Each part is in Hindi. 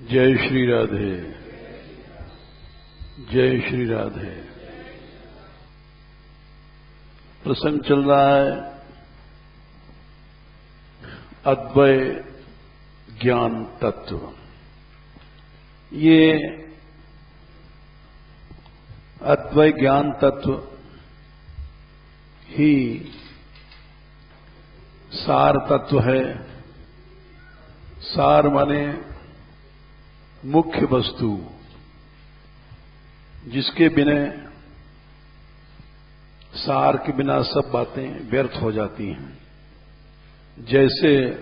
जय श्री राधे। जय श्री राधे। प्रसंग चल रहा है अद्वय ज्ञान तत्व। ये अद्वय ज्ञान तत्व ही सार तत्व है। सार माने मुख्य वस्तु, जिसके बिना सार के बिना सब बातें व्यर्थ हो जाती हैं। जैसे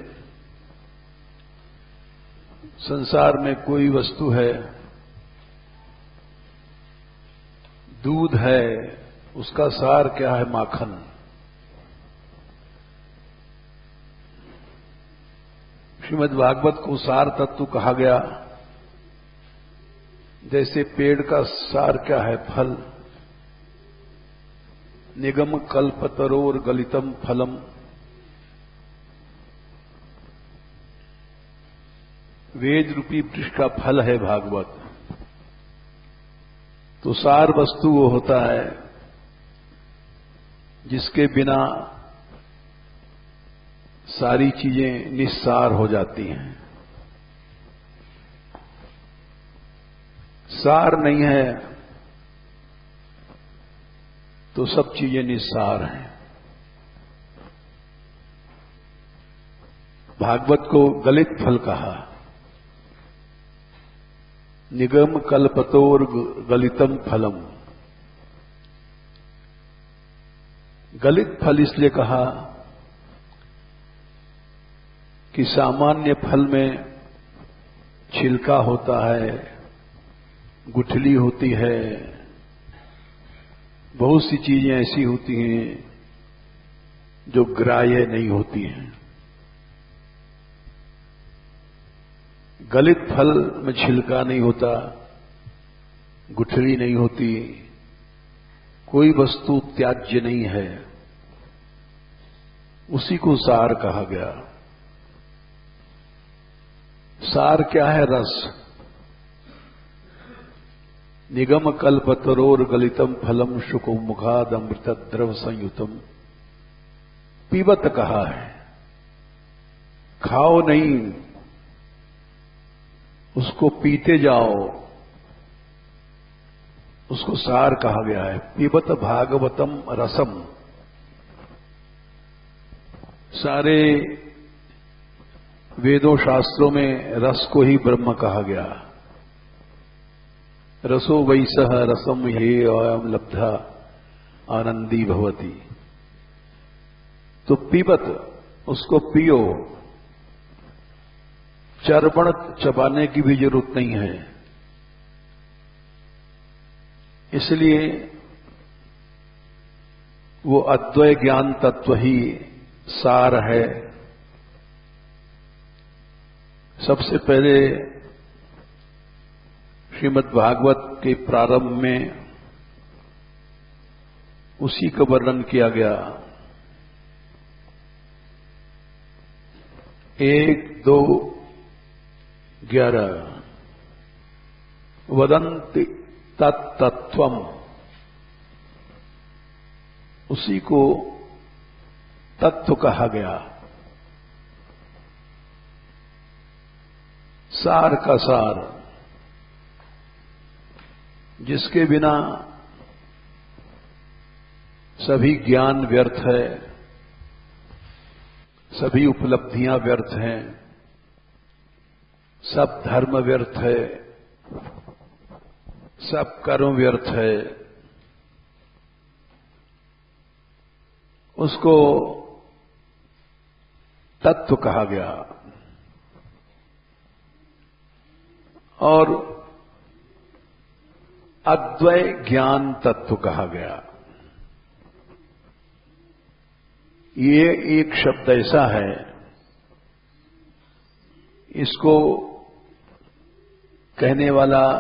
संसार में कोई वस्तु है, दूध है, उसका सार क्या है? माखन। श्रीमद् भागवत को सार तत्व कहा गया। जैसे पेड़ का सार क्या है? फल। निगम कल्पतरोर गलितम फलम। वेद रूपी वृक्ष का फल है भागवत। तो सार वस्तु वो होता है जिसके बिना सारी चीजें निस्सार हो जाती हैं। सार नहीं है तो सब चीजें निस्सार हैं। भागवत को गलित फल कहा। निगम कल्पतोर गलितम फलम। गलित फल इसलिए कहा कि सामान्य फल में छिलका होता है, गुठली होती है, बहुत सी चीजें ऐसी होती हैं जो ग्राह्य नहीं होती हैं। गलित फल में छिलका नहीं होता, गुठली नहीं होती, कोई वस्तु त्याज्य नहीं है, उसी को सार कहा गया। सार क्या है? रस। निगम कल्पतरोर गलितम फलम शुको मुखाद अमृत द्रव संयुतम। पीबत कहा है, खाओ नहीं, उसको पीते जाओ, उसको सार कहा गया है। पीबत भागवतम रसम। सारे वेदों शास्त्रों में रस को ही ब्रह्म कहा गया। रसो वैसह रसम हे अयम लब्धा आनंदी भवती। तो पीबत, उसको पियो। चर्वण चबाने की भी जरूरत नहीं है। इसलिए वो अद्वय ज्ञान तत्व ही सार है। सबसे पहले श्रीमद् भागवत के प्रारंभ में उसी का वर्णन किया गया। 1, 2, 11 वदन्ति तत्तत्वम्। उसी को तत्व कहा गया। सार का सार, जिसके बिना सभी ज्ञान व्यर्थ है, सभी उपलब्धियां व्यर्थ हैं, सब धर्म व्यर्थ है, सब कर्म व्यर्थ है। उसको तत्व कहा गया। और अद्वय ज्ञान तत्व कहा गया। ये एक शब्द ऐसा है, इसको कहने वाला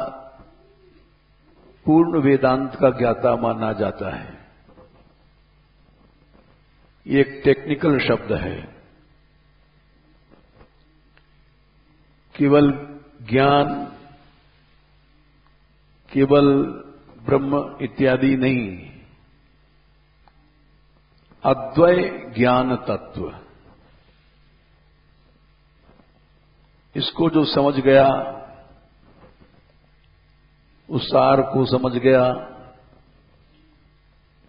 पूर्ण वेदांत का ज्ञाता माना जाता है। ये एक टेक्निकल शब्द है। केवल ज्ञान केवल ब्रह्म इत्यादि नहीं, अद्वय ज्ञान तत्व, इसको जो समझ गया, उस सार को समझ गया,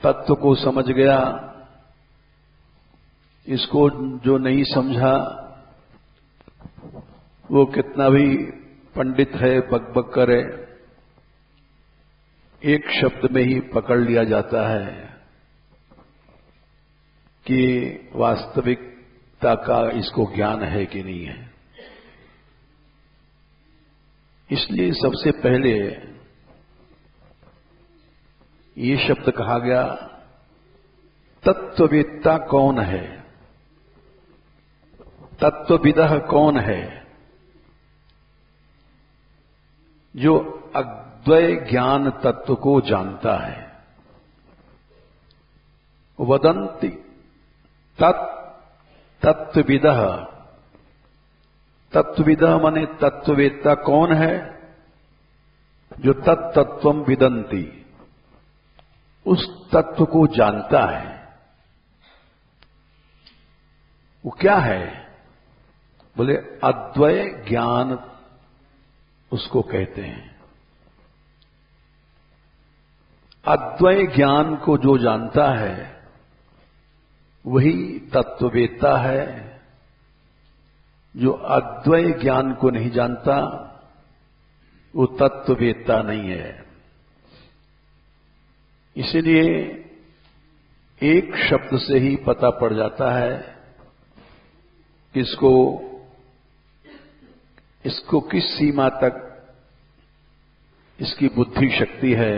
तत्व को समझ गया, इसको जो नहीं समझा वो कितना भी पंडित है, बकबक करे, एक शब्द में ही पकड़ लिया जाता है कि वास्तविकता का इसको ज्ञान है कि नहीं है। इसलिए सबसे पहले ये शब्द कहा गया, तत्ववेत्ता कौन है, तत्वविदः कौन है, जो अद्वय ज्ञान तत्व को जानता है। वदन्ति तत्वविदः, तत्वविदः माने तत्ववेत्ता कौन है, जो तत्तत्वम विदन्ति, उस तत्व को जानता है। वो क्या है? बोले अद्वय ज्ञान उसको कहते हैं। अद्वय ज्ञान को जो जानता है वही तत्ववेत्ता है। जो अद्वय ज्ञान को नहीं जानता वो तत्ववेत्ता नहीं है। इसलिए एक शब्द से ही पता पड़ जाता है कि इसको किस सीमा तक इसकी बुद्धि शक्ति है।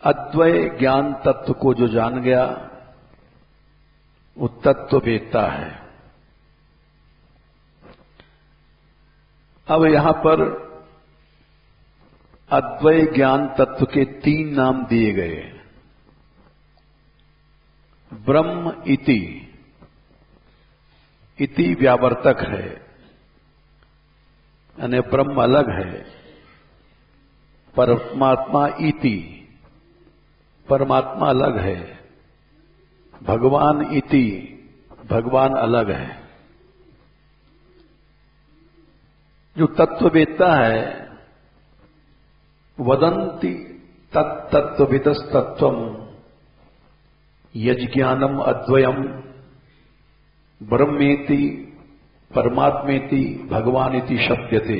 अद्वय ज्ञान तत्व को जो जान गया वो तत्ववेत्ता है। अब यहां पर अद्वय ज्ञान तत्व के 3 नाम दिए गए। ब्रह्म इति, इति व्यावर्तक है, यानी ब्रह्म अलग है। परमात्मा इति, परमात्मा अलग है। भगवान इति, भगवान अलग है। जो तत्ववेत्ता है, वदन्ति तत्तत्वविदस्तत्वम् यज्ञानम अद्वयम ब्रह्मेति परमात्मेति भगवानिति शब्दते।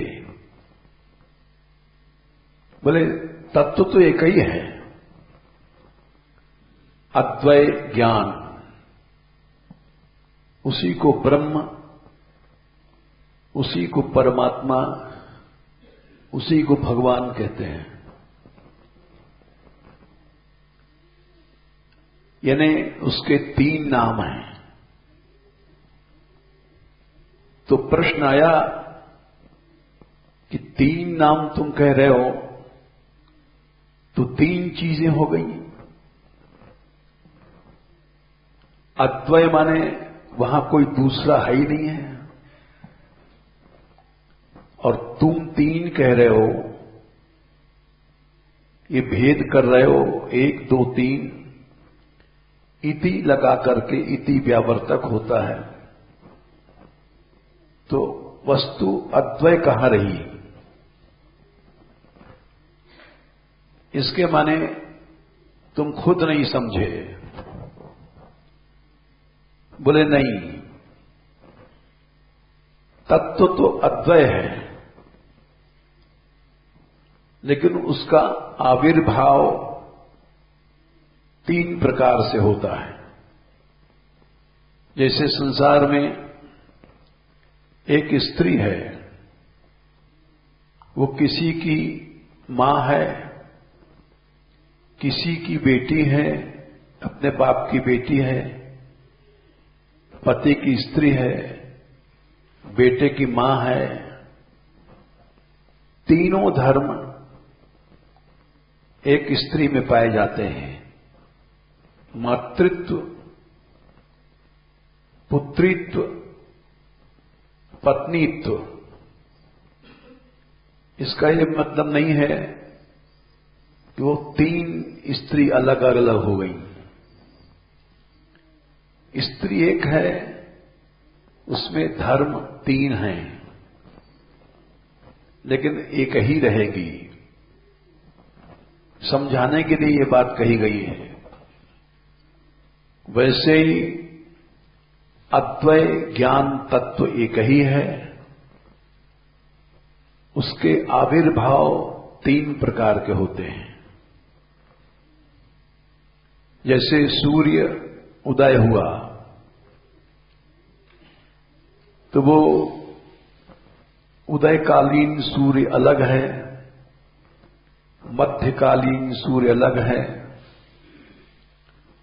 बोले तत्व तो एक ही है, अद्वय ज्ञान, उसी को ब्रह्म, उसी को परमात्मा, उसी को भगवान कहते हैं। यानी उसके 3 नाम हैं। तो प्रश्न आया कि 3 नाम तुम कह रहे हो तो 3 चीजें हो गई। अद्वय माने वहां कोई दूसरा है ही नहीं है, और तुम 3 कह रहे हो, ये भेद कर रहे हो 1 2 3। इति लगा करके इति व्यावर्तक होता है, तो वस्तु अद्वय कहां रही? इसके माने तुम खुद नहीं समझे। बोले नहीं, तत्व तो अद्वय है, लेकिन उसका आविर्भाव 3 प्रकार से होता है। जैसे संसार में एक स्त्री है, वो किसी की मां है, किसी की बेटी है, अपने बाप की बेटी है, पति की स्त्री है, बेटे की मां है। तीनों धर्म एक स्त्री में पाए जाते हैं। मातृत्व, पुत्रित्व पत्नीत्व, इसका ये मतलब नहीं है कि वो 3 स्त्री अलग अलग हो गई। स्त्री एक है, उसमें धर्म 3 हैं, लेकिन एक ही रहेगी। समझाने के लिए ये बात कही गई है। वैसे ही अद्वय ज्ञान तत्व एक ही है, उसके आविर्भाव 3 प्रकार के होते हैं। जैसे सूर्य उदय हुआ तो वो उदयकालीन सूर्य अलग है, मध्यकालीन सूर्य अलग है,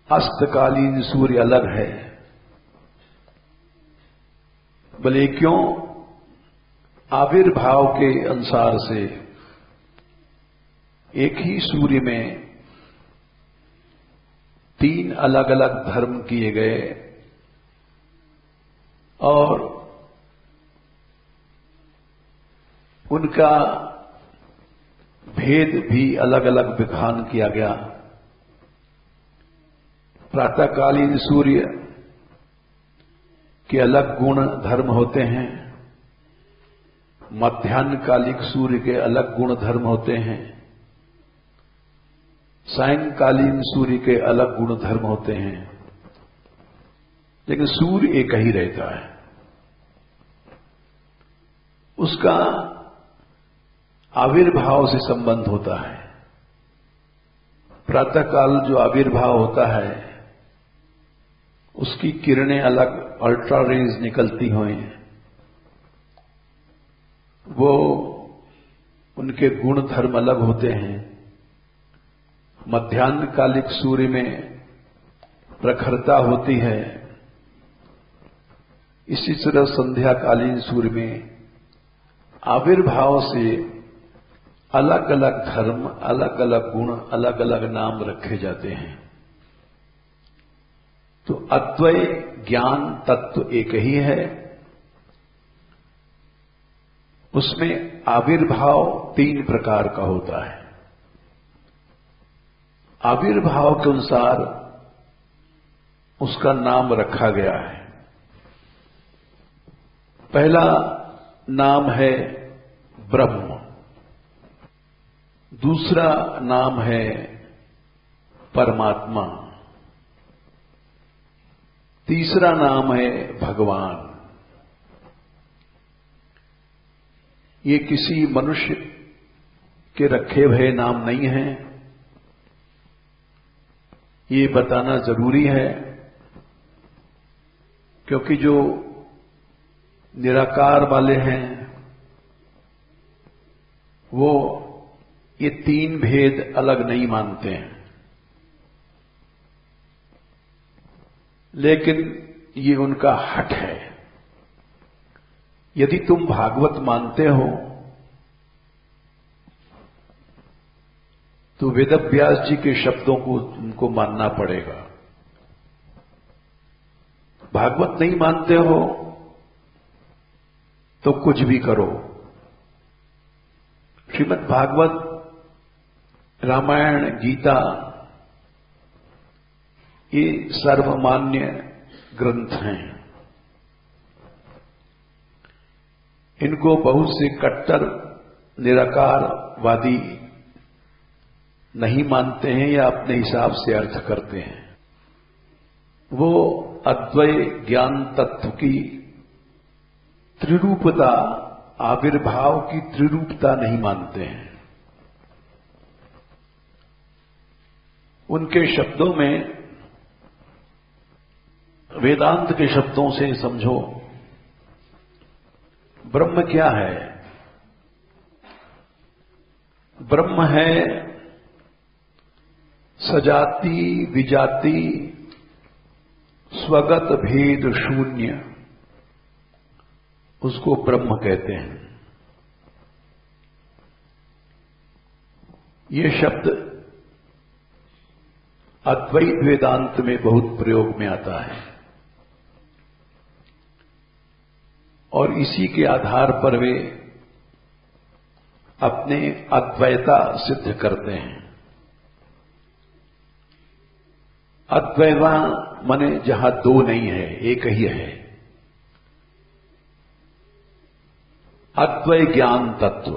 अस्तकालीन सूर्य अलग है। भले क्यों? आविर्भाव के अनुसार से एक ही सूर्य में 3 अलग अलग धर्म किए गए और उनका भेद भी अलग अलग विधान किया गया। प्रातःकालीन सूर्य के अलग गुण धर्म होते हैं, मध्याह्नकालिक सूर्य के अलग गुण धर्म होते हैं, सायंकालीन सूर्य के अलग गुण धर्म होते हैं, लेकिन सूर्य एक ही रहता है। उसका आविर्भाव से संबंध होता है। प्रातःकाल जो आविर्भाव होता है उसकी किरणें अलग, अल्ट्रा रेज निकलती हुई, वो उनके गुण धर्म अलग होते हैं। मध्याह्नकालिक सूर्य में प्रखरता होती है, इसी तरह संध्याकालीन सूर्य में आविर्भाव से अलग अलग धर्म, अलग अलग गुण, अलग अलग नाम रखे जाते हैं। तो अद्वय ज्ञान तत्व एक ही है, उसमें आविर्भाव 3 प्रकार का होता है। आविर्भाव के अनुसार उसका नाम रखा गया है। पहला नाम है ब्रह्म, दूसरा नाम है परमात्मा, तीसरा नाम है भगवान। ये किसी मनुष्य के रखे हुए नाम नहीं हैं, ये बताना जरूरी है, क्योंकि जो निराकार वाले हैं वो ये 3 भेद अलग नहीं मानते हैं, लेकिन ये उनका हट है। यदि तुम भागवत मानते हो तो वेदव्यास जी के शब्दों को तुमको मानना पड़ेगा। भागवत नहीं मानते हो तो कुछ भी करो। श्रीमद् भागवत, रामायण, गीता ये सर्वमान्य ग्रंथ हैं। इनको बहुत से कट्टर निराकारवादी नहीं मानते हैं या अपने हिसाब से अर्थ करते हैं। वो अद्वय ज्ञान तत्व की त्रिरूपता, आविर्भाव की त्रिरूपता नहीं मानते हैं। उनके शब्दों में, वेदांत के शब्दों से समझो, ब्रह्म क्या है? ब्रह्म है सजाति विजाति स्वगत भेद शून्य, उसको ब्रह्म कहते हैं। ये शब्द अद्वैत वेदांत में बहुत प्रयोग में आता है। और इसी के आधार पर वे अपने अद्वैता सिद्ध करते हैं। अद्वैता माने जहां दो नहीं है, एक ही है। अद्वै ज्ञान तत्व,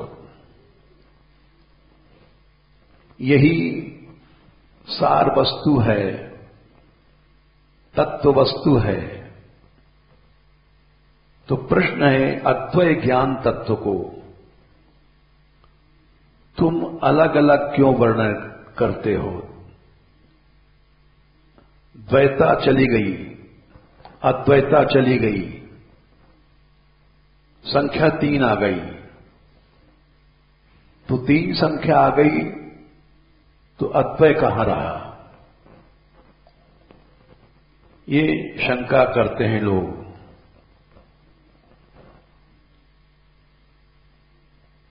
यही सार वस्तु है, तत्व वस्तु है। तो प्रश्न है, अद्वै ज्ञान तत्व को तुम अलग अलग क्यों वर्णन करते हो? द्वैता चली गई, अद्वैता चली गई, संख्या 3 आ गई। तो 3 संख्या आ गई तो अद्वै कहां रहा? ये शंका करते हैं लोग।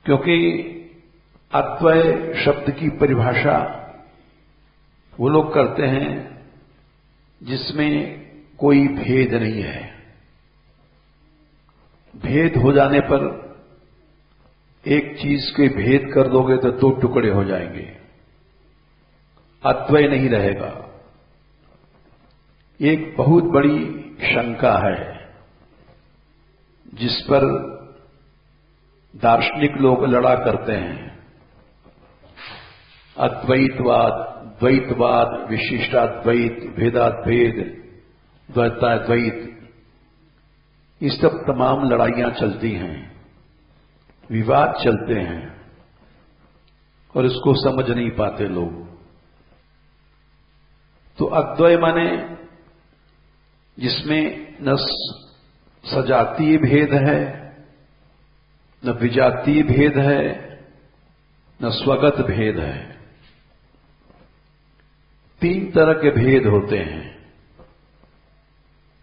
क्योंकि अद्वै शब्द की परिभाषा वो लोग करते हैं जिसमें कोई भेद नहीं है। भेद हो जाने पर एक चीज के भेद कर दोगे तो 2 टुकड़े हो जाएंगे, अद्वै नहीं रहेगा। एक बहुत बड़ी शंका है जिस पर दार्शनिक लोग लड़ा करते हैं। अद्वैतवाद, द्वैतवाद, विशिष्टाद्वैत, भेदाद्वैत, द्वैताद्वैत, ये सब तमाम लड़ाइयां चलती हैं, विवाद चलते हैं और इसको समझ नहीं पाते लोग। तो अद्वै माने जिसमें न सजातीय भेद है, न विजातीय भेद है, न स्वगत भेद है। 3 तरह के भेद होते हैं।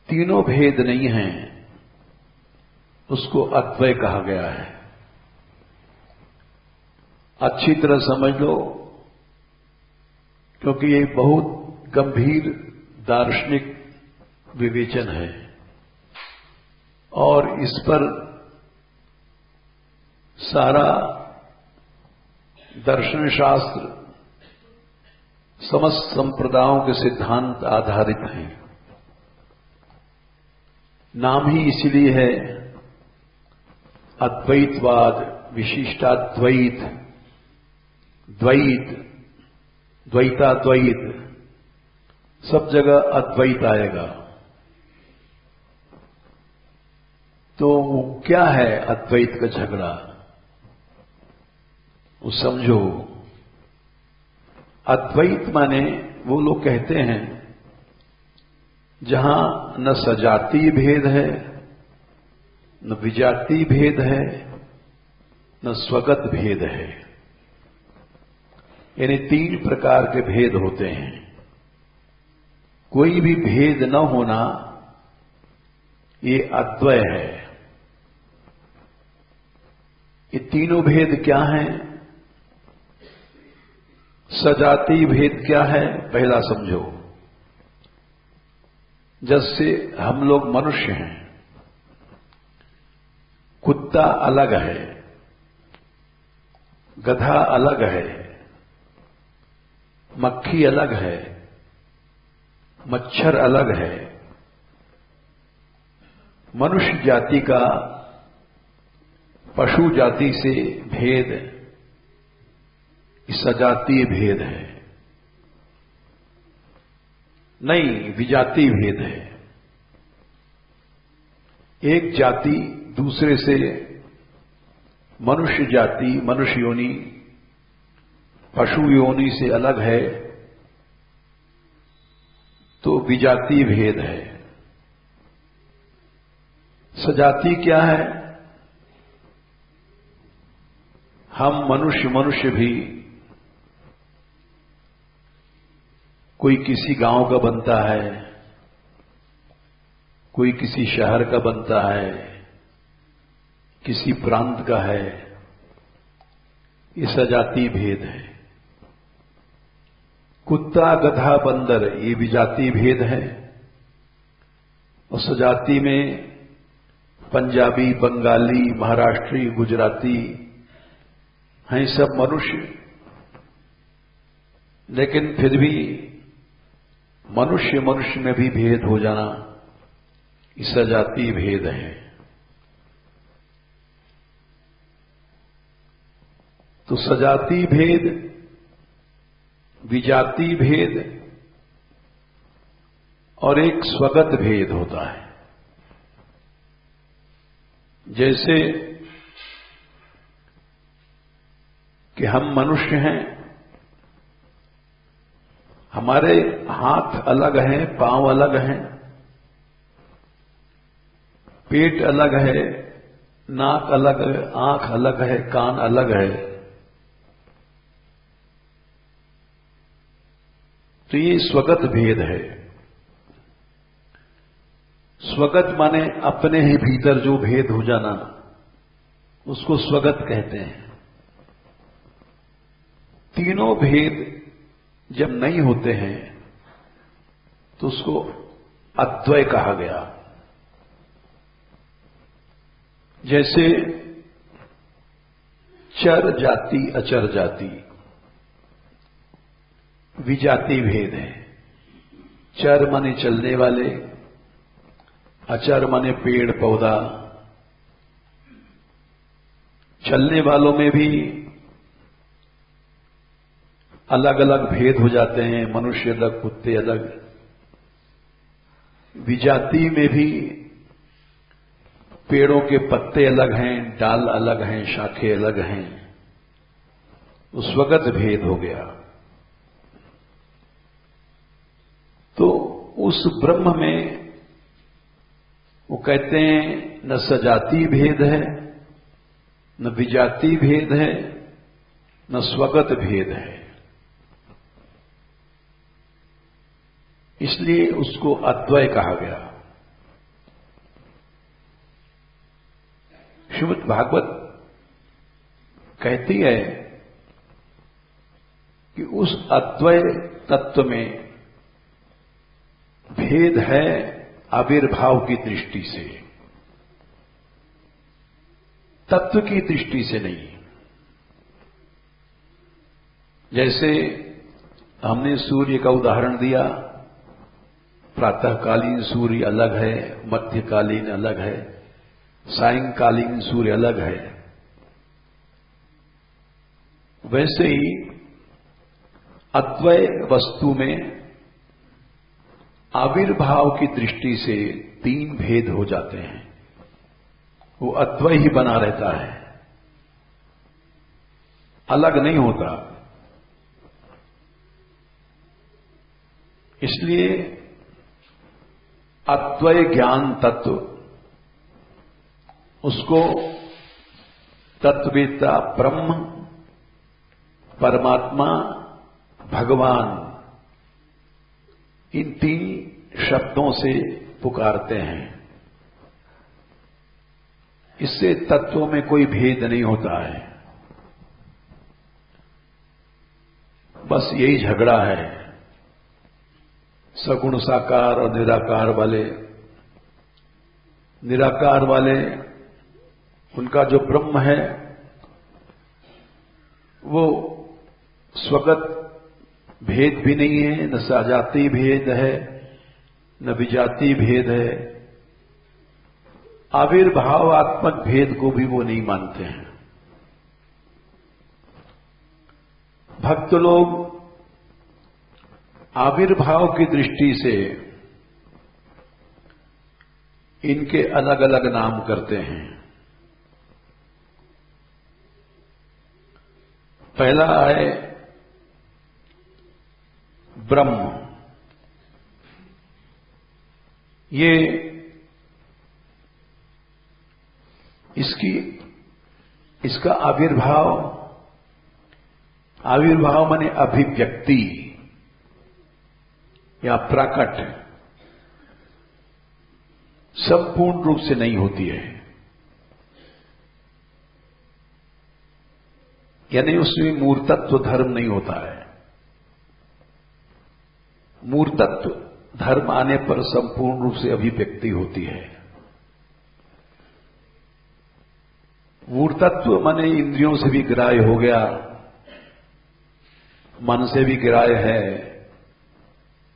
तीनों भेद नहीं हैं, उसको अद्वै कहा गया है। अच्छी तरह समझ लो, क्योंकि ये बहुत गंभीर दार्शनिक विवेचन है और इस पर सारा दर्शन शास्त्र, समस्त संप्रदायों के सिद्धांत आधारित हैं। नाम ही इसलिए है अद्वैतवाद, विशिष्टाद्वैत, द्वैत, द्वैताद्वैत, सब जगह अद्वैत आएगा। तो क्या है अद्वैत का झगड़ा? वो समझो। अद्वैत माने वो लोग कहते हैं जहां न सजातीय भेद है, न विजातीय भेद है, न स्वगत भेद है। यानी 3 प्रकार के भेद होते हैं। कोई भी भेद न होना, ये अद्वै है। ये तीनों भेद क्या हैं? सजातीय भेद क्या है? पहला समझो। जैसे हम लोग मनुष्य हैं, कुत्ता अलग है, गधा अलग है, मक्खी अलग है, मच्छर अलग है। मनुष्य जाति का पशु जाति से भेद सजातीय भेद है, नहीं विजातीय भेद है। एक जाति दूसरे से, मनुष्य जाति, मनुष्य योनि पशु योनि से अलग है तो विजातीय भेद है। सजातीय क्या है? हम मनुष्य भी कोई किसी गांव का बनता है, कोई किसी शहर का बनता है, किसी प्रांत का है। ये सजातीय भेद है। कुत्ता, गधा, बंदर ये विजातीय भेद है। और सजातीय में पंजाबी, बंगाली, महाराष्ट्री, गुजराती हैं सब मनुष्य, लेकिन फिर भी मनुष्य मनुष्य में भी भेद हो जाना, ये सजातीय भेद है। तो सजातीय भेद, विजातीय भेद और एक स्वगत भेद होता है। जैसे कि हम मनुष्य हैं, हमारे हाथ अलग हैं, पांव अलग हैं, पेट अलग है, नाक अलग है, आंख अलग है, कान अलग है। तो ये स्वगत भेद है। स्वगत माने अपने ही भीतर जो भेद हो जाना, उसको स्वगत कहते हैं। तीनों भेद जब नहीं होते हैं तो उसको अद्वय कहा गया। जैसे चर जाति, अचर जाति, विजातीय भेद है। चर माने चलने वाले, अचर माने पेड़ पौधा। चलने वालों में भी अलग अलग भेद हो जाते हैं, मनुष्य अलग, कुत्ते अलग। विजातीय में भी पेड़ों के पत्ते अलग हैं, डाल अलग हैं, शाखें अलग हैं। तो स्वगत भेद हो गया। तो उस ब्रह्म में वो कहते हैं न सजातीय भेद है, न विजातीय भेद है, न स्वगत भेद है। इसलिए उसको अद्वय कहा गया। श्रीमद् भागवत कहती है कि उस अद्वय तत्व में भेद है आविर्भाव की दृष्टि से, तत्व की दृष्टि से नहीं। जैसे हमने सूर्य का उदाहरण दिया, प्रातःकालीन सूर्य अलग है, मध्यकालीन अलग है, सायंकालीन सूर्य अलग है। वैसे ही अद्वय वस्तु में आविर्भाव की दृष्टि से तीन भेद हो जाते हैं। वो अद्वय ही बना रहता है, अलग नहीं होता। इसलिए अद्वय ज्ञान तत्व, उसको तत्ववेत्ता ब्रह्म, परमात्मा, भगवान, इन तीन शब्दों से पुकारते हैं। इससे तत्वों में कोई भेद नहीं होता है। बस यही झगड़ा है सगुण साकार और निराकार वाले। निराकार वाले, उनका जो ब्रह्म है वो स्वगत भेद भी नहीं है, न सजातीय भेद है, न विजातीय भेद है। आविर्भावात्मक भेद को भी वो नहीं मानते हैं। भक्त लोग आविर्भाव की दृष्टि से इनके अलग अलग नाम करते हैं। पहला है ब्रह्म। ये इसका आविर्भाव माने अभिव्यक्ति या प्रकट संपूर्ण रूप से नहीं होती है। यानी उसमें मूर्तत्व धर्म नहीं होता है। मूर्तत्व धर्म आने पर संपूर्ण रूप से अभिव्यक्ति होती है। मूर्तत्व माने इंद्रियों से भी ग्राह्य हो गया, मन से भी ग्राह्य है,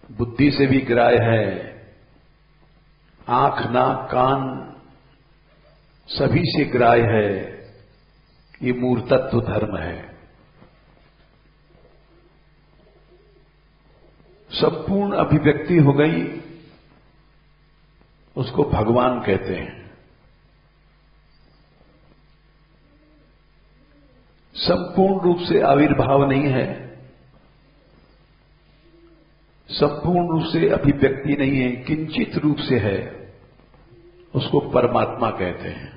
बुद्धि से भी ग्राह्य है, आंख नाक कान सभी से ग्राह्य है। ये मूर्तत्व धर्म है। संपूर्ण अभिव्यक्ति हो गई, उसको भगवान कहते हैं। संपूर्ण रूप से आविर्भाव नहीं है, संपूर्ण रूप से अभिव्यक्ति नहीं है, किंचित रूप से है, उसको परमात्मा कहते हैं।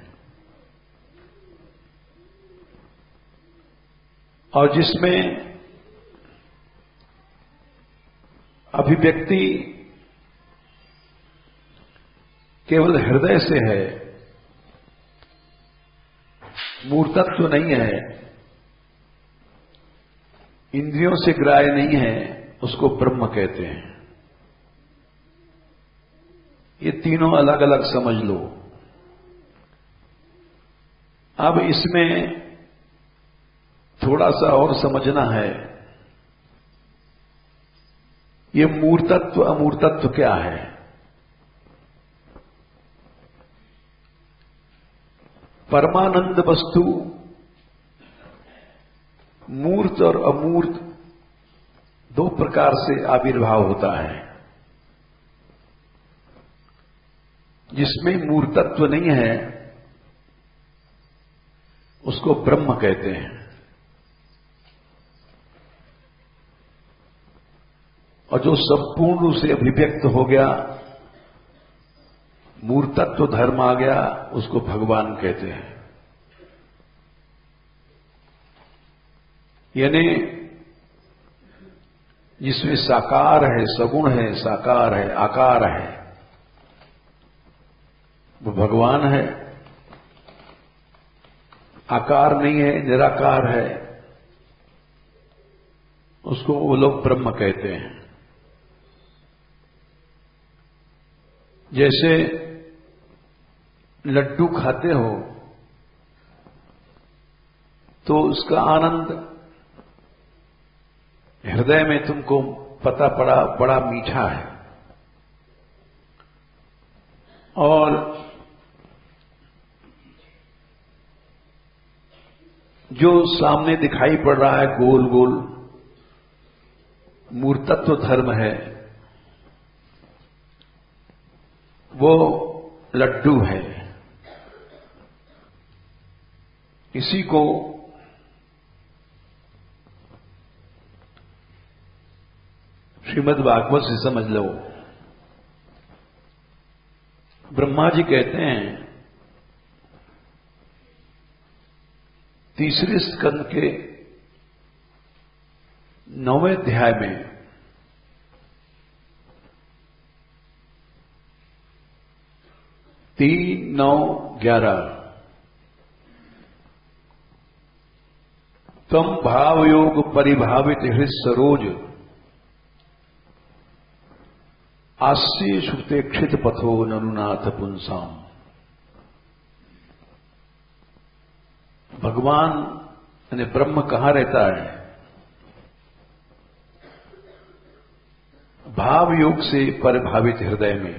और जिसमें अभिव्यक्ति केवल हृदय से है, मूर्तत्व नहीं है, इंद्रियों से ग्राह्य नहीं है, उसको ब्रह्म कहते हैं। ये तीनों अलग अलग समझ लो। अब इसमें थोड़ा सा और समझना है, ये मूर्तत्व अमूर्तत्व क्या है। परमानंद वस्तु मूर्त और अमूर्त दो प्रकार से आविर्भाव होता है। जिसमें मूर्तत्व नहीं है उसको ब्रह्म कहते हैं, और जो संपूर्ण रूप से अभिव्यक्त हो गया, मूर्तत्व धर्म आ गया, उसको भगवान कहते हैं। यानी जिसमें साकार है, सगुण है, साकार है, आकार है, वो भगवान है। आकार नहीं है, निराकार है, उसको वो लोग ब्रह्म कहते हैं। जैसे लड्डू खाते हो तो उसका आनंद हृदय में तुमको पता पड़ा, बड़ा मीठा है। और जो सामने दिखाई पड़ रहा है गोल गोल, मूर्तत्व धर्म है, वो लड्डू है। इसी को श्रीमद् भागवत से समझ लो। ब्रह्मा जी कहते हैं तीसरे स्कंद के 9वें अध्याय में, 3, 9, 11 तम भाव योग परिभावित हृदय सरोज आस्य श्रुते क्षित पथो ननुनाथ पुंसाम। भगवान यानी ब्रह्म कहां रहता है? भाव योग से परिभावित हृदय में।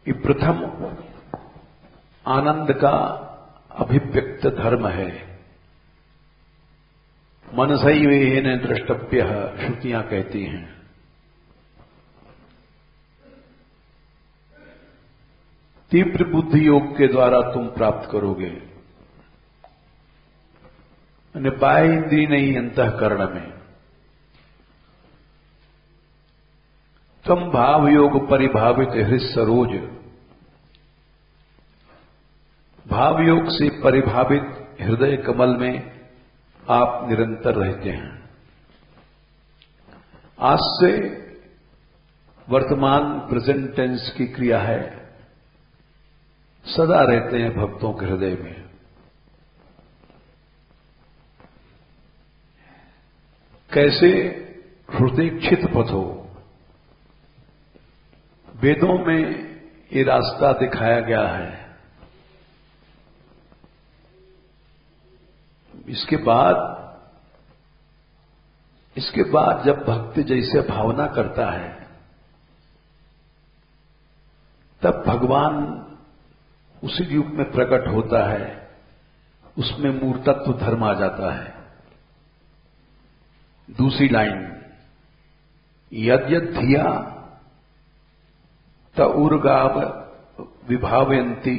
ये प्रथम आनंद का अभिव्यक्त धर्म है। मनसैवेन द्रष्टव्य श्रुतियां कहती हैं। तीव्र बुद्धि योग के द्वारा तुम प्राप्त करोगे, बाह्य इंद्रिय नहीं, अंतःकरण में। तम भाव योग परिभावित हृदय सरोज, भाव योग से परिभावित हृदय कमल में आप निरंतर रहते हैं। आज से वर्तमान प्रेजेंट टेंस की क्रिया है, सदा रहते हैं भक्तों के हृदय में। कैसे? हृदयक्षित पथो, वेदों में ये रास्ता दिखाया गया है। इसके बाद जब भक्त जैसे भावना करता है तब भगवान उसी रूप में प्रकट होता है, उसमें मूर्तत्व धर्म आ जाता है। दूसरी लाइन, यद्यद धिया त उर्गाव विभावयंती,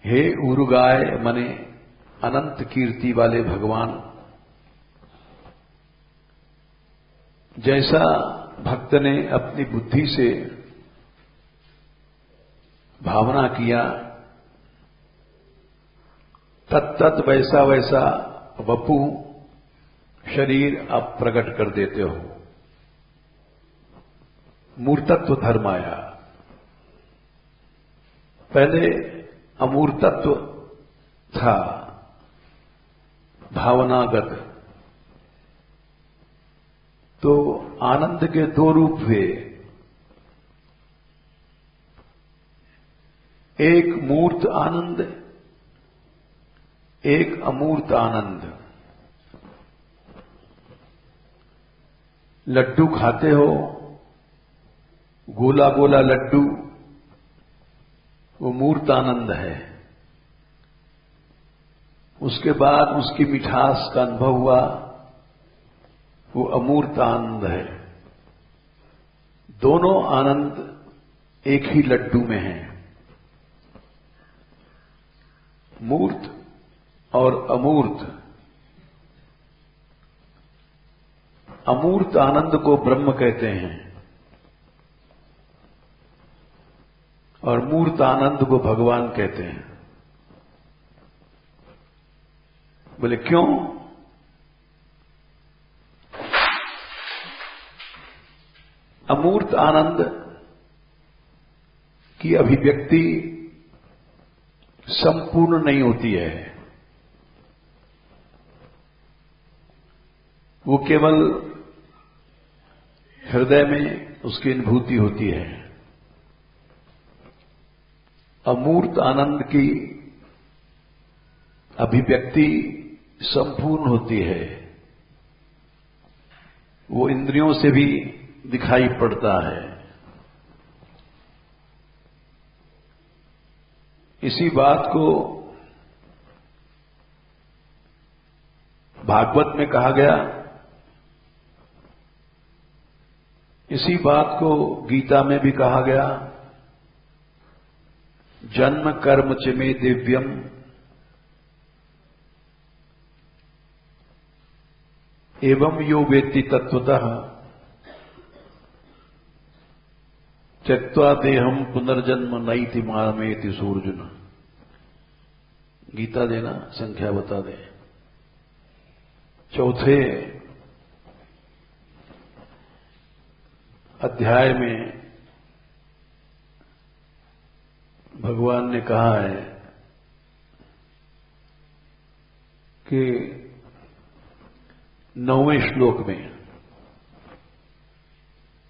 हे उर्गाय मने अनंत कीर्ति वाले भगवान, जैसा भक्त ने अपनी बुद्धि से भावना किया तत्तत वैसा वैसा वपु शरीर आप प्रकट कर देते हो। मूर्तत्व धर्म आया। पहले अमूर्तत्व था, भावनागत। तो आनंद के दो रूप हुए, एक मूर्त आनंद, एक अमूर्त आनंद। लड्डू खाते हो, गोला गोला लड्डू, वो मूर्त आनंद है। उसके बाद उसकी मिठास का अनुभव हुआ, वो अमूर्त आनंद है। दोनों आनंद एक ही लड्डू में हैं। मूर्त और अमूर्त। अमूर्त आनंद को ब्रह्म कहते हैं और मूर्त आनंद को भगवान कहते हैं। बोले क्यों? अमूर्त आनंद की अभिव्यक्ति संपूर्ण नहीं होती है, वो केवल हृदय में उसकी अनुभूति होती है। अमूर्त आनंद की अभिव्यक्ति संपूर्ण होती है, वो इंद्रियों से भी दिखाई पड़ता है। इसी बात को भागवत में कहा गया, इसी बात को गीता में भी कहा गया। जन्म कर्म च मे दिव्यम एवं यो वेत्ति तत्वतः त्यक्त्वा देहम पुनर्जन्म नैति मामेति सूर्जुन। गीता देना, संख्या बता दे। चौथे अध्याय में भगवान ने कहा है कि 9वें श्लोक में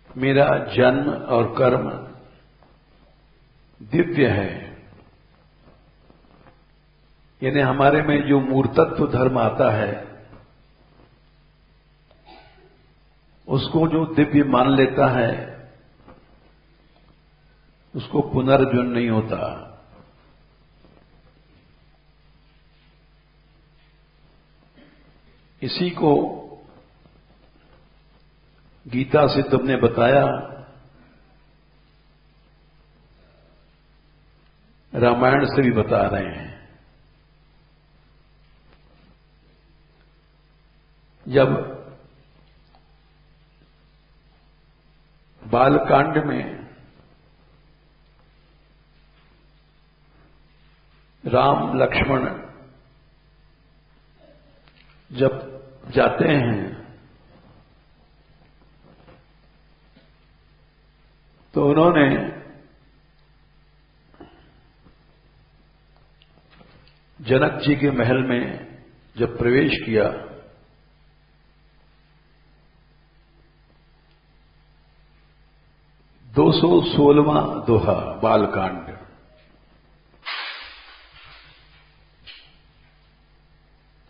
मेरा जन्म और कर्म दिव्य है। यानी हमारे में जो मूर्तत्व धर्म आता है उसको जो दिव्य मान लेता है उसको पुनर्जन्म नहीं होता। इसी को गीता से तुमने बताया, रामायण से भी बता रहे हैं। जब बालकांड में राम लक्ष्मण जब जाते हैं तो उन्होंने जनक जी के महल में जब प्रवेश किया दो 216वां दोहा बालकांड।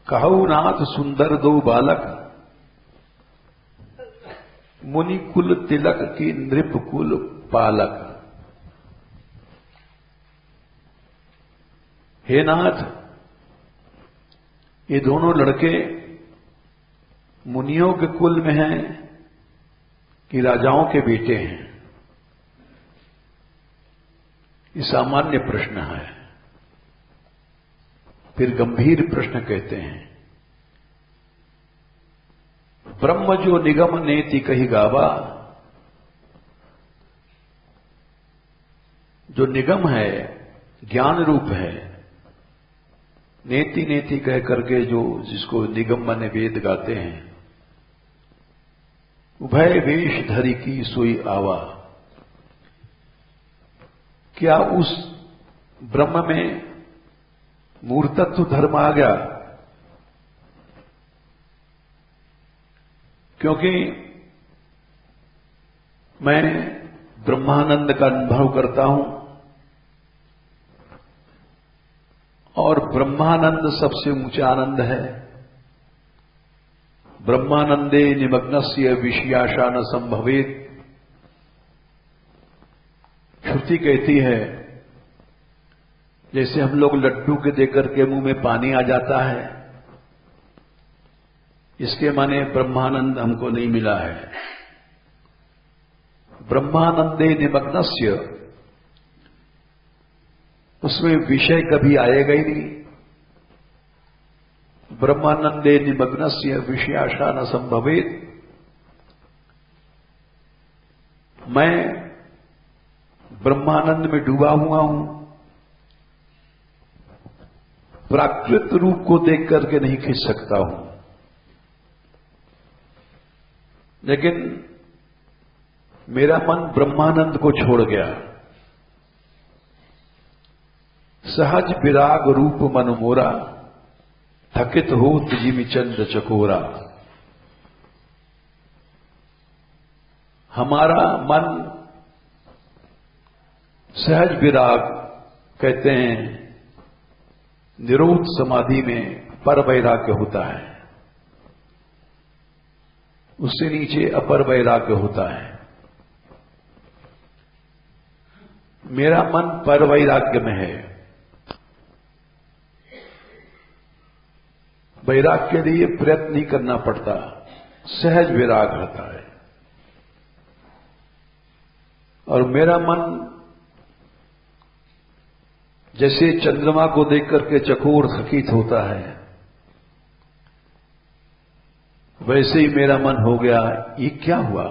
कहु नाथ सुंदर दो बालक, मुनि कुल तिलक की नृप कुल पालक। हे नाथ, ये दोनों लड़के मुनियों के कुल में हैं कि राजाओं के बेटे हैं? ये सामान्य प्रश्न है। फिर गंभीर प्रश्न कहते हैं, ब्रह्म जो निगम नेति कही गावा, जो निगम है, ज्ञान रूप है, नेति नेति कह करके जो जिसको निगम माने वेद गाते हैं, उभय वेश धरी की सोई आवा। क्या उस ब्रह्म में मूर्तत्व धर्म आ गया? क्योंकि मैं ब्रह्मानंद का अनुभव करता हूं और ब्रह्मानंद सबसे ऊंचा आनंद है। ब्रह्मानंदे निमग्नस्य विषयाशा न संभवेत। श्रुति कहती है जैसे हम लोग लड्डू के देकर के मुंह में पानी आ जाता है, इसके माने ब्रह्मानंद हमको नहीं मिला है। ब्रह्मानंदे निमग्नस्य, उसमें विषय कभी आएगा ही नहीं। ब्रह्मानंदे निमग्नस्य विषयाशा न संभवेत। मैं ब्रह्मानंद में डूबा हुआ हूं, प्राकृत रूप को देख करके नहीं खींच सकता हूं। लेकिन मेरा मन ब्रह्मानंद को छोड़ गया। सहज विराग रूप मन मोरा, थकित होत जिमि चंद चकोरा। हमारा मन सहज विराग कहते हैं, निरोध समाधि में पर वैराग्य होता है, उससे नीचे अपर वैराग्य होता है। मेरा मन पर वैराग्य में है। वैराग्य के लिए प्रयत्न नहीं करना पड़ता, सहज विराग रहता है। और मेरा मन जैसे चंद्रमा को देख करके चकोर थकित होता है, वैसे ही मेरा मन हो गया, ये क्या हुआ?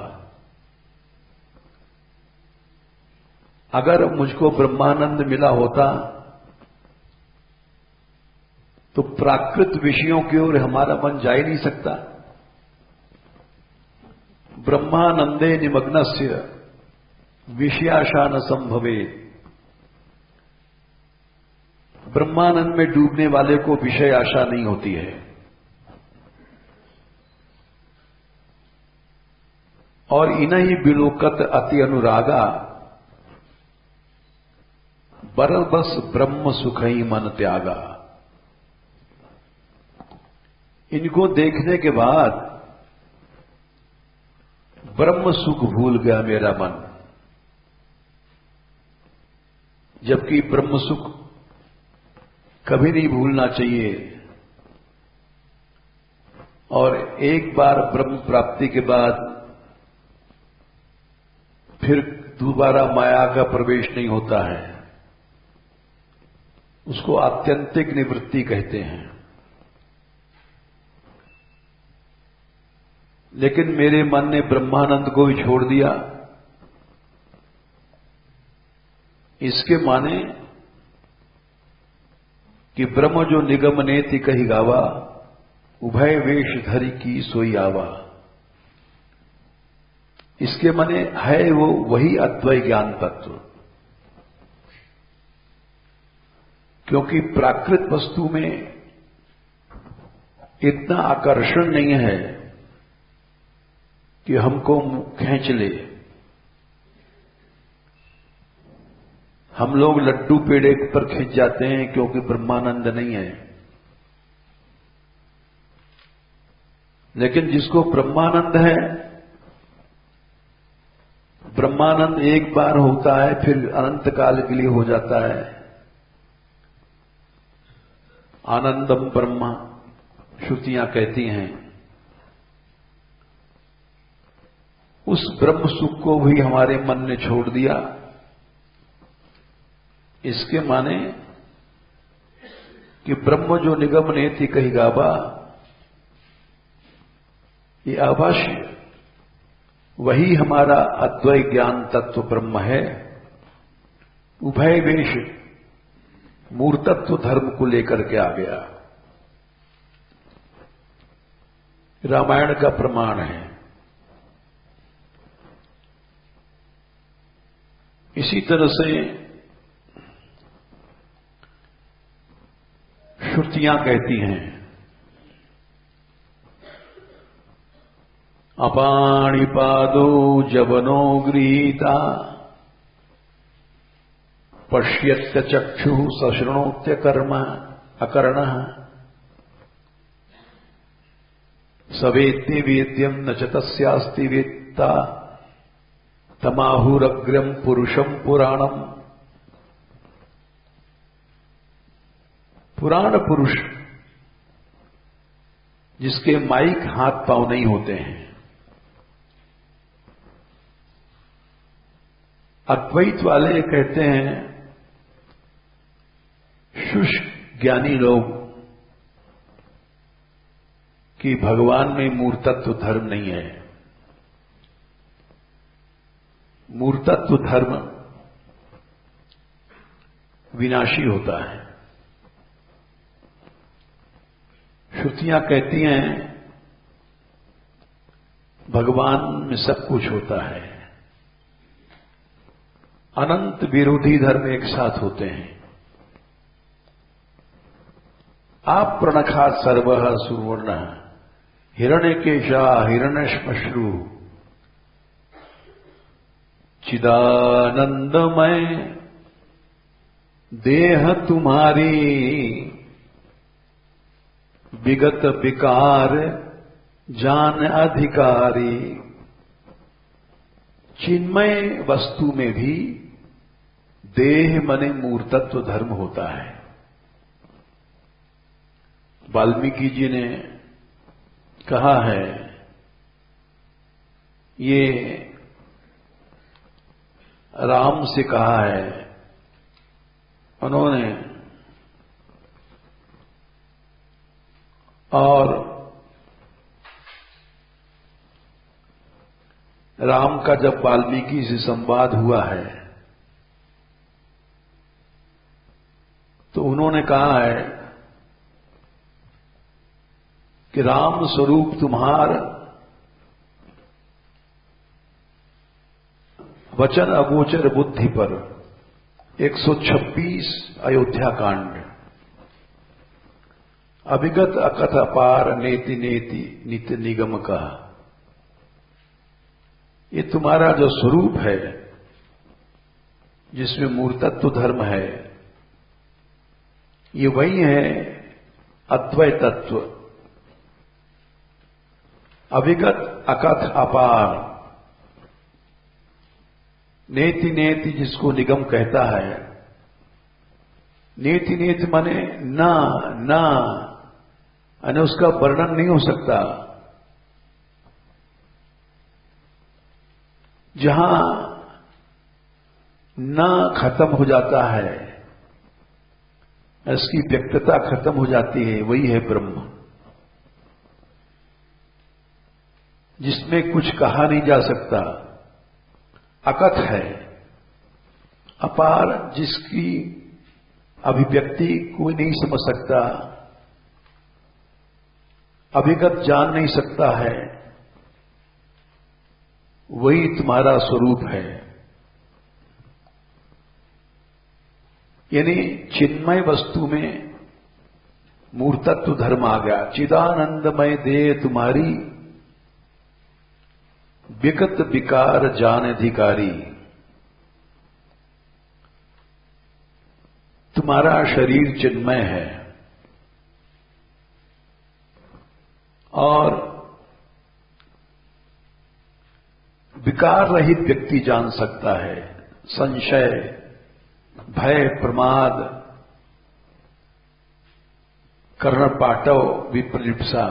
अगर मुझको ब्रह्मानंद मिला होता तो प्राकृत विषयों की ओर हमारा मन जा ही नहीं सकता। ब्रह्मानंदे निमग्नस्य विषयाशा न संभवेत। ब्रह्मानंद में डूबने वाले को विषय आशा नहीं होती है। और इन्हीं बिलोकत अति अनुरागा, बरल बस ब्रह्म सुखई मन त्यागा। इनको देखने के बाद ब्रह्म सुख भूल गया मेरा मन। जबकि ब्रह्म सुख कभी नहीं भूलना चाहिए। और एक बार ब्रह्म प्राप्ति के बाद फिर दोबारा माया का प्रवेश नहीं होता है। उसको आत्यंतिक निवृत्ति कहते हैं। लेकिन मेरे मन ने ब्रह्मानंद को ही छोड़ दिया। इसके माने कि ब्रह्म जो निगम नेति कही गावा, उभय वेश धरी की सोई आवा। इसके माने है वो वही अद्वैत ज्ञान तत्व। क्योंकि प्राकृत वस्तु में इतना आकर्षण नहीं है कि हमको खींच ले। हम लोग लड्डू पेड़े पर खींच जाते हैं क्योंकि ब्रह्मानंद नहीं है। लेकिन जिसको ब्रह्मानंद है, ब्रह्मानंद एक बार होता है फिर अनंत काल के लिए हो जाता है। आनंदम ब्रह्मा श्रुतियां कहती हैं। उस ब्रह्म सुख को भी हमारे मन ने छोड़ दिया। इसके माने कि ब्रह्म जो निगम नेति कही गाबा, ये आभाष्य वही हमारा अद्वैत ज्ञान तत्व ब्रह्म है। उभय वेश मूर्तत्व धर्म को लेकर के आ गया। रामायण का प्रमाण है। इसी तरह से श्रुतियां कहती हैं, अपाणिपादो जवनो गृहीता पश्यत्य चक्षु सशृणोत्य कर्म अकर्णः सवेत्ति वेद्यम न च तस्यास्ति वेत्ता तमाहुरग्रम पुरुषम पुराणम। पुराण पुरुष जिसके माइक हाथ पांव नहीं होते हैं। अद्वैत वाले कहते हैं शुष्क ज्ञानी लोग कि भगवान में मूर्तत्व धर्म नहीं है। मूर्तत्व धर्म विनाशी होता है। श्रुतियां कहती हैं भगवान में सब कुछ होता है। अनंत विरोधी धर्म एक साथ होते हैं। आप प्रणखा सर्वः सुवर्ण हिरण्यकेशा हिरण्यश्मश्रु चिदानंदमय देह तुम्हारी विगत विकार जान अधिकारी। चिन्मय वस्तु में भी देह मने मूर्तत्व धर्म होता है। वाल्मीकि जी ने कहा है, ये राम से कहा है उन्होंने, और राम का जब वाल्मीकि से संवाद हुआ है तो उन्होंने कहा है कि राम स्वरूप तुम्हार वचन अगोचर बुद्धि पर 126 अयोध्या कांड अभिगत अकथ अपार नेति नेति नित्य निगम का। ये तुम्हारा जो स्वरूप है जिसमें मूर्तत्व धर्म है, ये वही है अद्वैत तत्व। अभिगत अकथ अपार नेति नेति जिसको निगम कहता है। नेति नेति माने ना ना, यानी उसका वर्णन नहीं हो सकता। जहां ना खत्म हो जाता है, इसकी व्यक्तता खत्म हो जाती है, वही है ब्रह्म। जिसमें कुछ कहा नहीं जा सकता, अकथ है। अपार जिसकी अभिव्यक्ति कोई नहीं समझ सकता, अभिगत जान नहीं सकता है, वही तुम्हारा स्वरूप है। यानी चिन्मय वस्तु में मूर्तत्व धर्म आ गया। चिदानंदमय देह तुम्हारी विगत विकार जान अधिकारी। तुम्हारा शरीर चिन्मय है और विकार रहित व्यक्ति जान सकता है। संशय, भय, प्रमाद, कर्णपाटव, विप्रलिप्सा,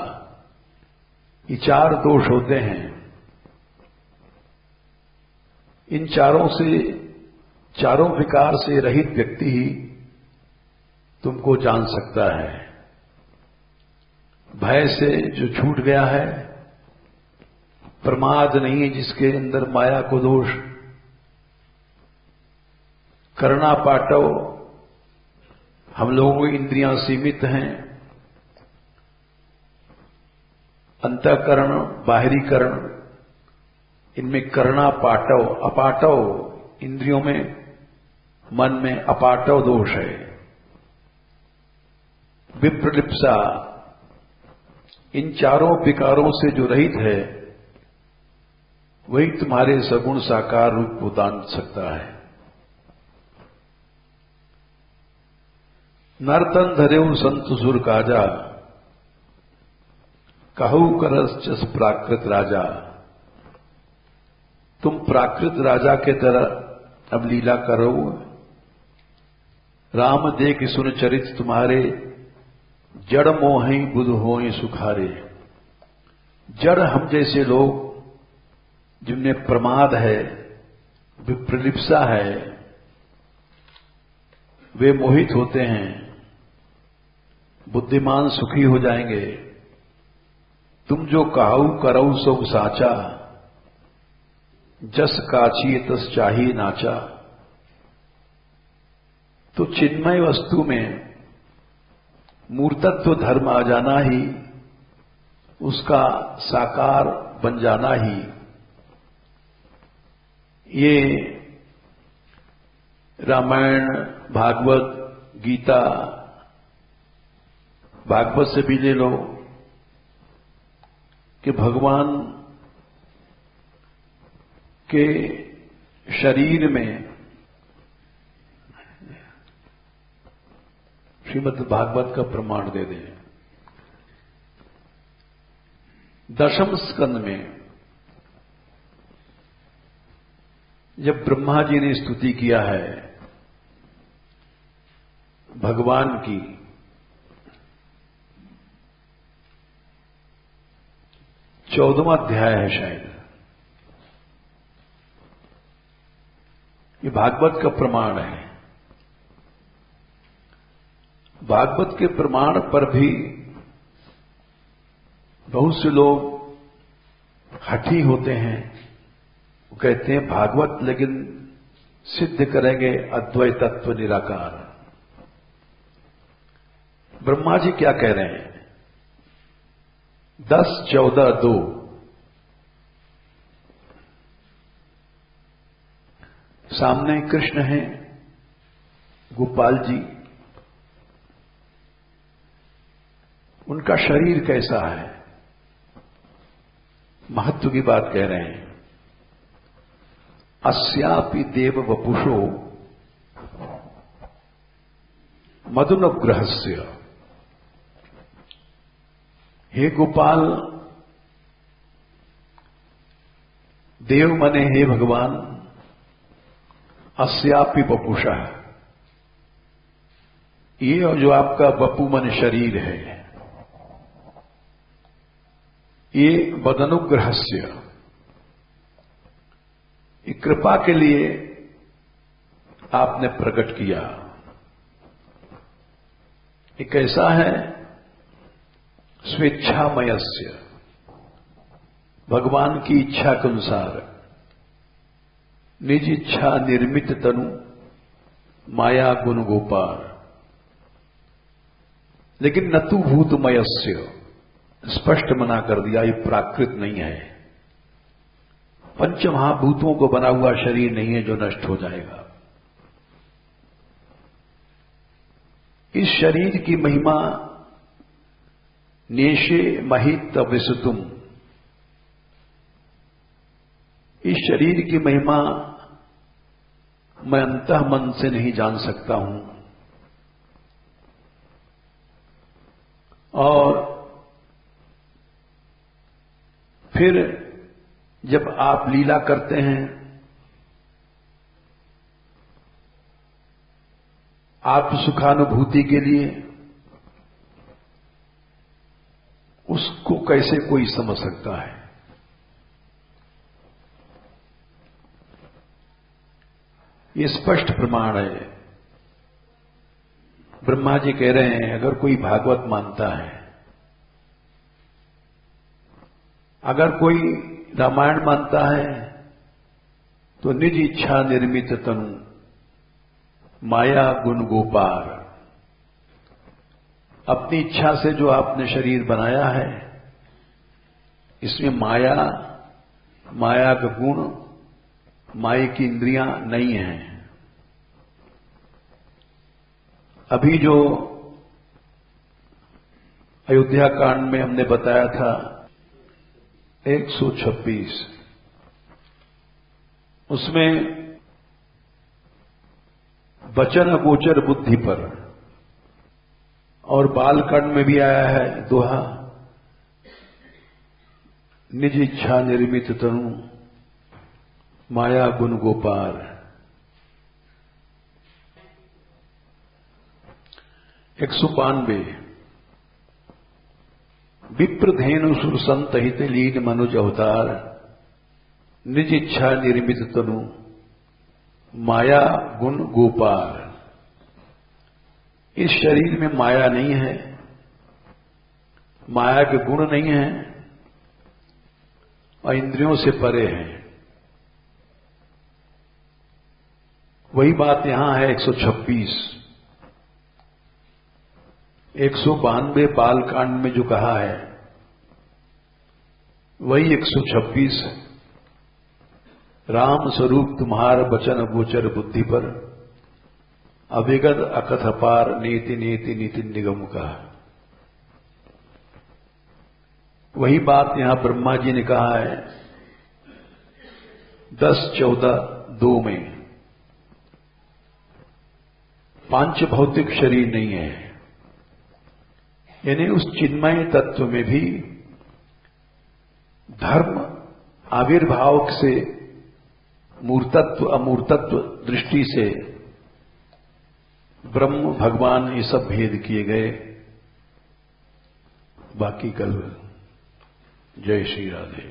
ये 4 दोष होते हैं। इन चारों विकार से रहित व्यक्ति ही तुमको जान सकता है। भय से जो छूट गया है, प्रमाद नहीं है जिसके अंदर माया को दोष, कर्णापाटव, हम लोगों की इंद्रियां सीमित हैं, अंतःकरण, बाहरीकरण, इनमें कर्णापाटव, अपाटव, इंद्रियों में, मन में अपाटव दोष है। विप्रलिप्सा, इन चारों विकारों से जो रहित है वही तुम्हारे सगुण साकार रूप को दान सकता है। नर्तन धरेऊ संत सुर काजा, कहू करस जस प्राकृत राजा। तुम प्राकृत राजा के तरह अब लीला करो। राम देख सुन चरित तुम्हारे, जड़ मोहि बुध होई सुखारे। जड़ हम जैसे लोग जिनमें प्रमाद है, विप्रलिप्सा है, वे मोहित होते हैं। बुद्धिमान सुखी हो जाएंगे। तुम जो काहू करऊ सब साचा, जस काछी तस चाही नाचा। तो चिन्मय वस्तु में मूर्तत्व धर्म आ जाना ही, उसका साकार बन जाना ही, ये रामायण, भागवत, गीता, भागवत से भी ले लो कि भगवान के शरीर में, श्रीमद् भागवत का प्रमाण दे दें। 10वें स्कंद में जब ब्रह्मा जी ने स्तुति किया है भगवान की, चौदहवां अध्याय है शायद, ये भागवत का प्रमाण है। भागवत के प्रमाण पर भी बहुत से लोग हठी होते हैं। वो कहते हैं भागवत लेकिन सिद्ध करेंगे अद्वैत तत्व निराकार। ब्रह्मा जी क्या कह रहे हैं? 10-14-2 सामने कृष्ण हैं, गोपाल जी, उनका शरीर कैसा है, महत्व की बात कह रहे हैं। अस्यापि देव वपुषो मदनुग्रहस्य। हे गोपाल, देव मने हे भगवान, अस्यापि वपुषा, ये जो आपका वपु मन शरीर है, ये मदनुग्रहस्य, ये कृपा के लिए आपने प्रकट किया। ये कैसा है? स्वेच्छामयस्य, भगवान की इच्छा के अनुसार, निज इच्छा निर्मित तनु, माया गुण गोपाल। लेकिन नतु भूतमयस्य, स्पष्ट मना कर दिया, ये प्राकृत नहीं है, पंच महाभूतों को बना हुआ शरीर नहीं है जो नष्ट हो जाएगा। इस शरीर की महिमा नेशे महित विसुतुम, इस शरीर की महिमा मैं अंतः मन से नहीं जान सकता हूं। और फिर जब आप लीला करते हैं, आप सुखानुभूति के लिए, उसको कैसे कोई समझ सकता है? ये स्पष्ट प्रमाण है। ब्रह्मा जी कह रहे हैं, अगर कोई भागवत मानता है, अगर कोई रामायण मानता है, तो निज इच्छा निर्मित तनु माया गुण गोपार, अपनी इच्छा से जो आपने शरीर बनाया है, इसमें माया, माया का गुण, माया की इंद्रियां नहीं हैं। अभी जो अयोध्या कांड में हमने बताया था 126, उसमें वचन अगोचर बुद्धि पर, और बालकांड में भी आया है दोहा, निज इच्छा निर्मित तनु माया गुण गोपार। 192 विप्रधेनु सुर संत हित लीन मनुज अवतार, निज इच्छा निर्मित तनु माया गुण गोपार। इस शरीर में माया नहीं है, माया के गुण नहीं है, और इंद्रियों से परे हैं। वही बात यहां है 126। 192 बालकांड में जो कहा है, वही 126 राम स्वरूप तुम्हार वचन गोचर बुद्धि पर, अविगत अकथ अपार नीति नीति नीति निगम का। वही बात यहां ब्रह्मा जी ने कहा है 10-14-2 में। पांच भौतिक शरीर नहीं है, यानी उस चिन्मय तत्व में भी धर्म आविर्भाव से मूर्तत्व अमूर्तत्व दृष्टि से ब्रह्म भगवान ये सब भेद किए गए। बाकी कल। जय श्री राधे।